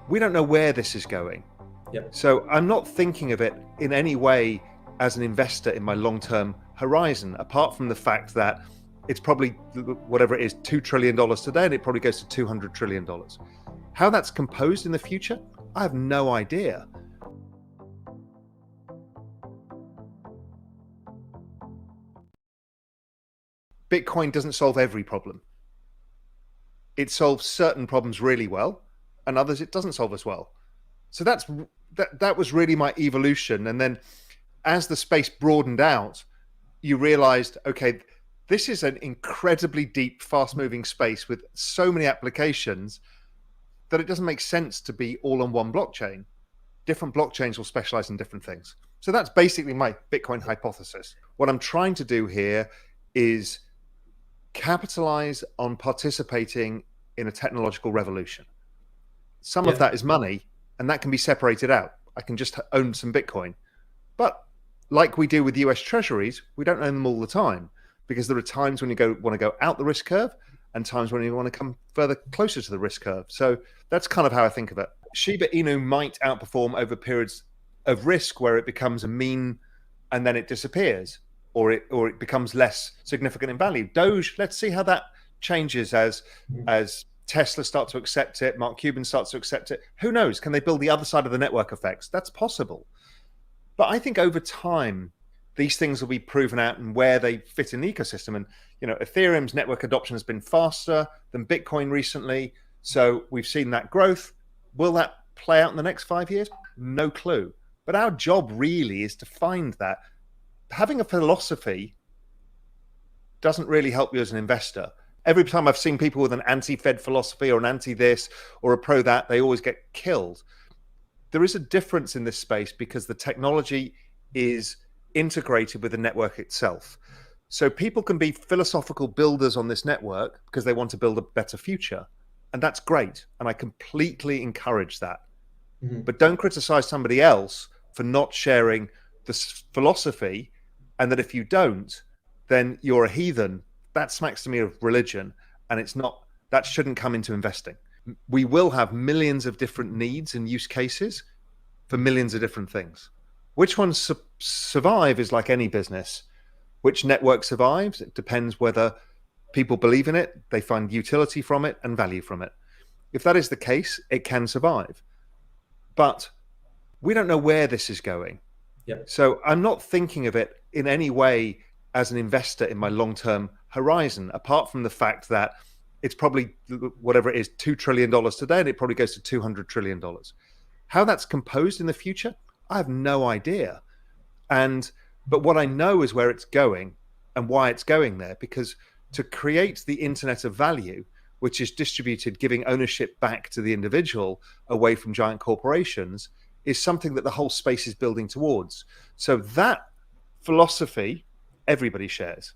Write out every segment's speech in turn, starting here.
We don't know where this is going. Yep. So I'm not thinking of it in any way as an investor in my long-term horizon, apart from the fact that it's probably, whatever it is, $2 trillion today, and it probably goes to $200 trillion. How that's composed in the future, I have no idea. Bitcoin doesn't solve every problem. It solves certain problems really well, and others it doesn't solve as well. So that was really my evolution. And then as the space broadened out, you realized, okay, this is an incredibly deep, fast-moving space with so many applications that it doesn't make sense to be all on one blockchain. Different blockchains will specialize in different things. So that's basically my Bitcoin hypothesis. What I'm trying to do here is capitalize on participating in a technological revolution. Some of that is money, and that can be separated out. I can just own some Bitcoin. But like we do with US treasuries, we don't own them all the time, because there are times when you want to go out the risk curve and times when you want to come further closer to the risk curve. So that's kind of how I think of it. Shiba Inu might outperform over periods of risk where it becomes a meme and then it disappears, or it becomes less significant in value. Doge, let's see how that changes as Tesla starts to accept it, Mark Cuban starts to accept it. Who knows? Can they build the other side of the network effects? That's possible. But I think over time, these things will be proven out and where they fit in the ecosystem. And, Ethereum's network adoption has been faster than Bitcoin recently. So we've seen that growth. Will that play out in the next 5 years? No clue. But our job really is to find that. Having a philosophy doesn't really help you as an investor. Every time I've seen people with an anti-Fed philosophy or an anti-this or a pro-that, they always get killed. There is a difference in this space because the technology is integrated with the network itself. So people can be philosophical builders on this network because they want to build a better future. And that's great. And I completely encourage that. Mm-hmm. But don't criticize somebody else for not sharing this philosophy, and that if you don't, then you're a heathen. That smacks to me of religion, and it's not. That shouldn't come into investing. We will have millions of different needs and use cases for millions of different things. Which ones survive is like any business. Which network survives? It depends whether people believe in it, they find utility from it and value from it. If that is the case, it can survive. But we don't know where this is going. Yep. So I'm not thinking of it in any way as an investor in my long-term horizon, apart from the fact that it's probably, whatever it is, $2 trillion today, and it probably goes to $200 trillion. How that's composed in the future, I have no idea. But what I know is where it's going and why it's going there, because to create the internet of value, which is distributed, giving ownership back to the individual away from giant corporations, is something that the whole space is building towards. So that philosophy, everybody shares,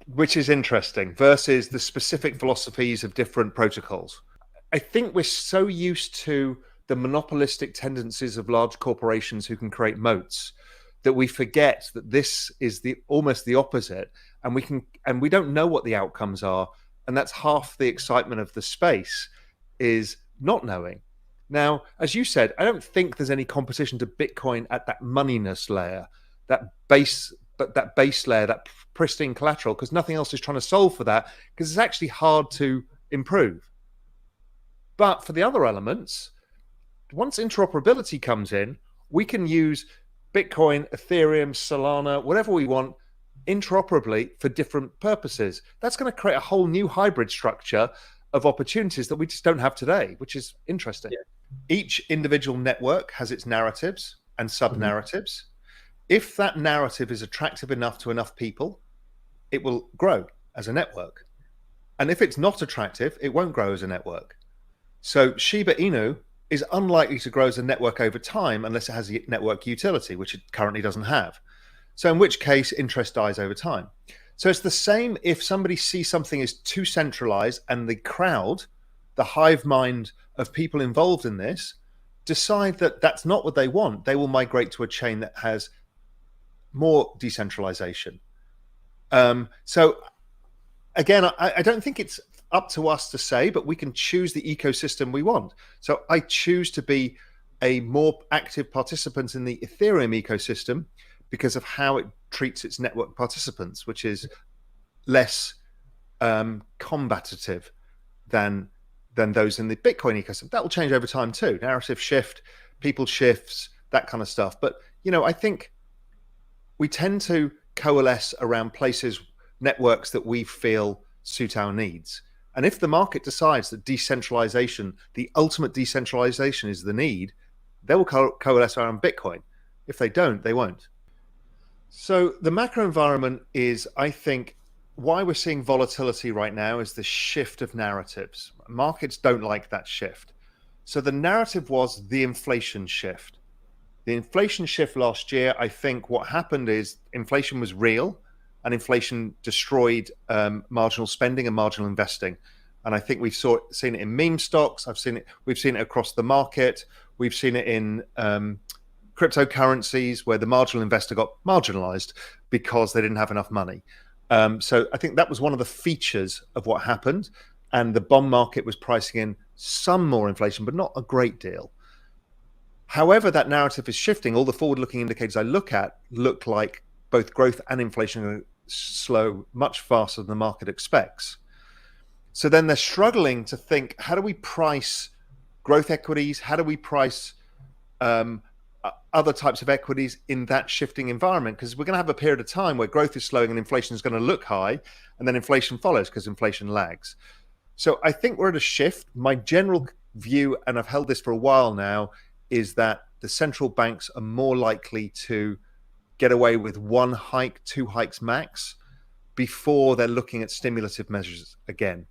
which is interesting, versus the specific philosophies of different protocols. I think we're so used to the monopolistic tendencies of large corporations who can create moats that we forget that this is almost the opposite, and we don't know what the outcomes are, and that's half the excitement of the space, is not knowing. Now, as you said, I don't think there's any competition to Bitcoin at that moneyness layer, that base layer, that pristine collateral, because nothing else is trying to solve for that, because it's actually hard to improve. But for the other elements, once interoperability comes in, we can use Bitcoin, Ethereum, Solana, whatever we want, interoperably for different purposes. That's going to create a whole new hybrid structure of opportunities that we just don't have today, which is interesting. Yeah. Each individual network has its narratives and sub-narratives. Mm-hmm. If that narrative is attractive enough to enough people, it will grow as a network. And if it's not attractive, it won't grow as a network. So Shiba Inu is unlikely to grow as a network over time unless it has a network utility, which it currently doesn't have. So in which case, interest dies over time. So it's the same if somebody sees something as too centralized and the crowd, the hive mind of people involved in this, decide that that's not what they want. They will migrate to a chain that has more decentralization. So again, I don't think it's up to us to say, but we can choose the ecosystem we want. So I choose to be a more active participant in the Ethereum ecosystem because of how it treats its network participants, which is less combative than those in the Bitcoin ecosystem. That will change over time too. Narrative shift, people shifts, that kind of stuff. But I think we tend to coalesce around places, networks that we feel suit our needs. And if the market decides that decentralization, the ultimate decentralization, is the need, they will coalesce around Bitcoin. If they don't, they won't. So the macro environment is, I think, why we're seeing volatility right now is the shift of narratives. Markets don't like that shift. So the narrative was the inflation shift. The inflation shift last year, I think what happened is inflation was real and inflation destroyed marginal spending and marginal investing. And I think we've seen it in meme stocks. We've seen it across the market. We've seen it in cryptocurrencies where the marginal investor got marginalized because they didn't have enough money. So I think that was one of the features of what happened. And the bond market was pricing in some more inflation, but not a great deal. However, that narrative is shifting. All the forward-looking indicators I look at look like both growth and inflation are slow much faster than the market expects. So then they're struggling to think, how do we price growth equities? How do we price other types of equities in that shifting environment? Because we're going to have a period of time where growth is slowing and inflation is going to look high, and then inflation follows because inflation lags. So I think we're at a shift. My general view, and I've held this for a while now, is that the central banks are more likely to get away with one hike, two hikes max, before they're looking at stimulative measures again.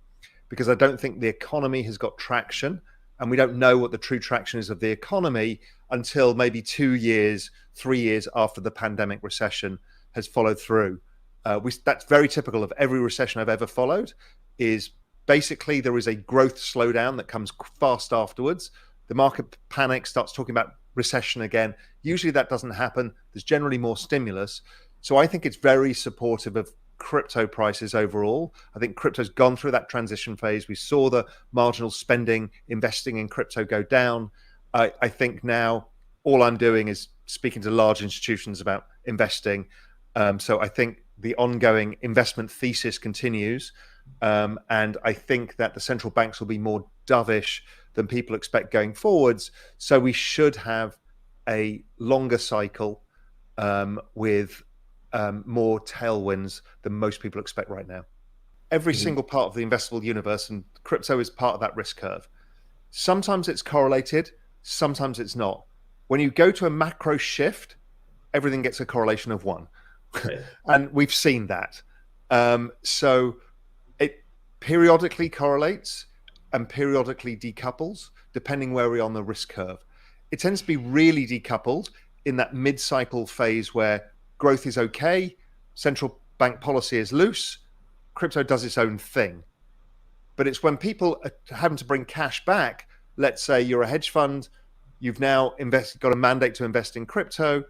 Because I don't think the economy has got traction, and we don't know what the true traction is of the economy until maybe 2 years, 3 years after the pandemic recession has followed through. That's very typical of every recession I've ever followed, is basically there is a growth slowdown that comes fast afterwards. The market panics, starts talking about recession again. Usually that doesn't happen. There's generally more stimulus. So I think it's very supportive of crypto prices overall. I think crypto's gone through that transition phase. We saw the marginal spending, investing in crypto go down. I think now all I'm doing is speaking to large institutions about investing. So I think the ongoing investment thesis continues. And I think that the central banks will be more dovish than people expect going forwards. So we should have a longer cycle with more tailwinds than most people expect right now. Every single part of the investable universe, and crypto is part of that risk curve. Sometimes it's correlated, sometimes it's not. When you go to a macro shift, everything gets a correlation of 1. Right. And we've seen that. So it periodically correlates and periodically decouples, depending where we are on the risk curve. It tends to be really decoupled in that mid-cycle phase where growth is okay, central bank policy is loose, crypto does its own thing. But it's when people are having to bring cash back, let's say you're a hedge fund, you've now got a mandate to invest in crypto,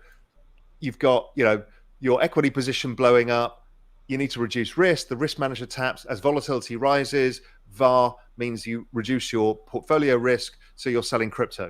you've got your equity position blowing up, you need to reduce risk, the risk manager taps, as volatility rises, VAR means you reduce your portfolio risk, so you're selling crypto.